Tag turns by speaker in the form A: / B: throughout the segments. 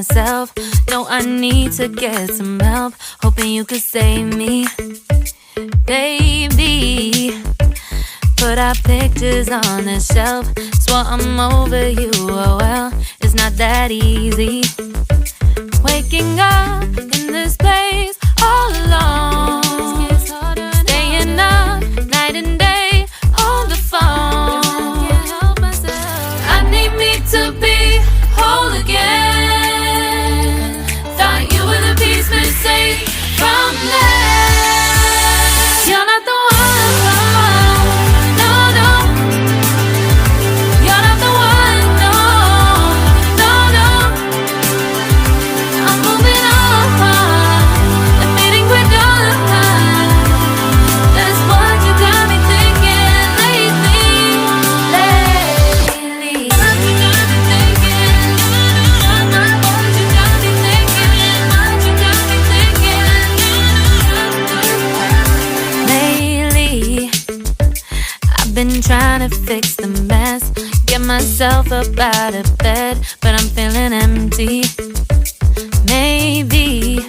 A: myself. No, I need to get some help. Hoping you could save me, baby. Put our pictures on the shelf. Swore I'm over you, oh well, it's not that easy. Waking up in this place all alone, staying up night and day on the phone. I need me to be whole again. Thought you were the piece missing from there. You're not the one. Been trying to fix the mess, get myself up out of bed, but I'm feeling empty. Maybe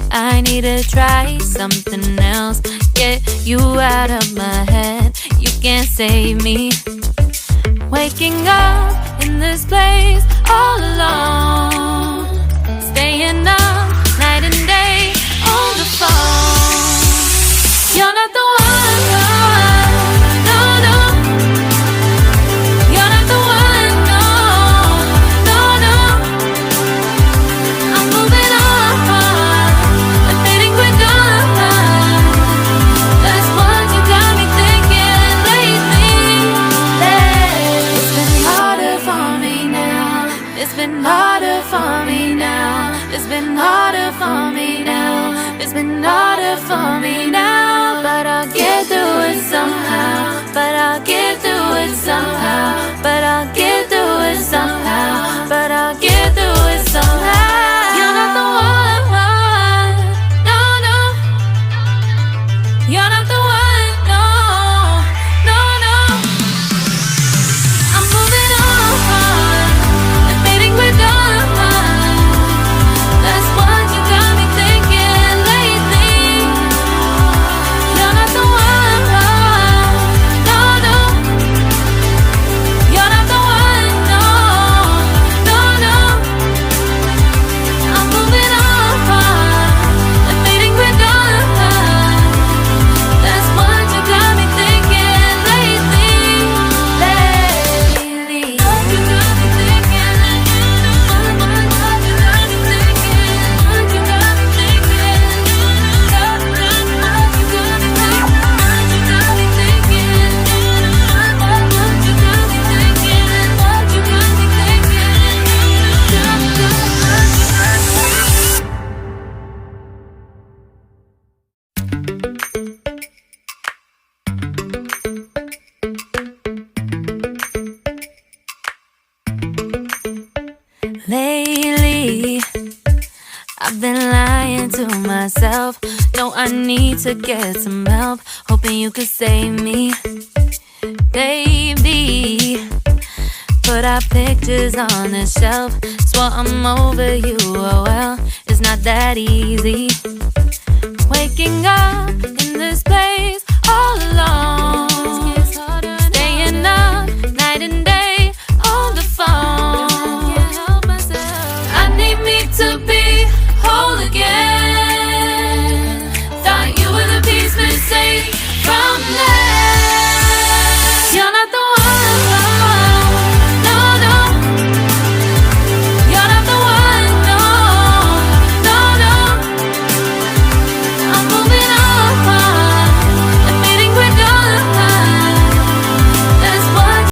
A: I need to try something else. Get you out of my head, you can't save me. Waking up in this place all alone, staying up night and day on the phone. You're not the one. It's been harder for me now. It's been harder for me now. It's been harder for me now. But I'll get through it somehow. But I'll get through it somehow. But I'll get through it somehow. But I'll get through it somehow. You're not the one. No, no. You're not the one. No, no, no. I'm moving on. Lately, I've been lying to myself. No, I need to get some help. Hoping you could save me, baby. Put our pictures on the shelf. Swore I'm over you, oh well, it's not that easy. Waking up in this place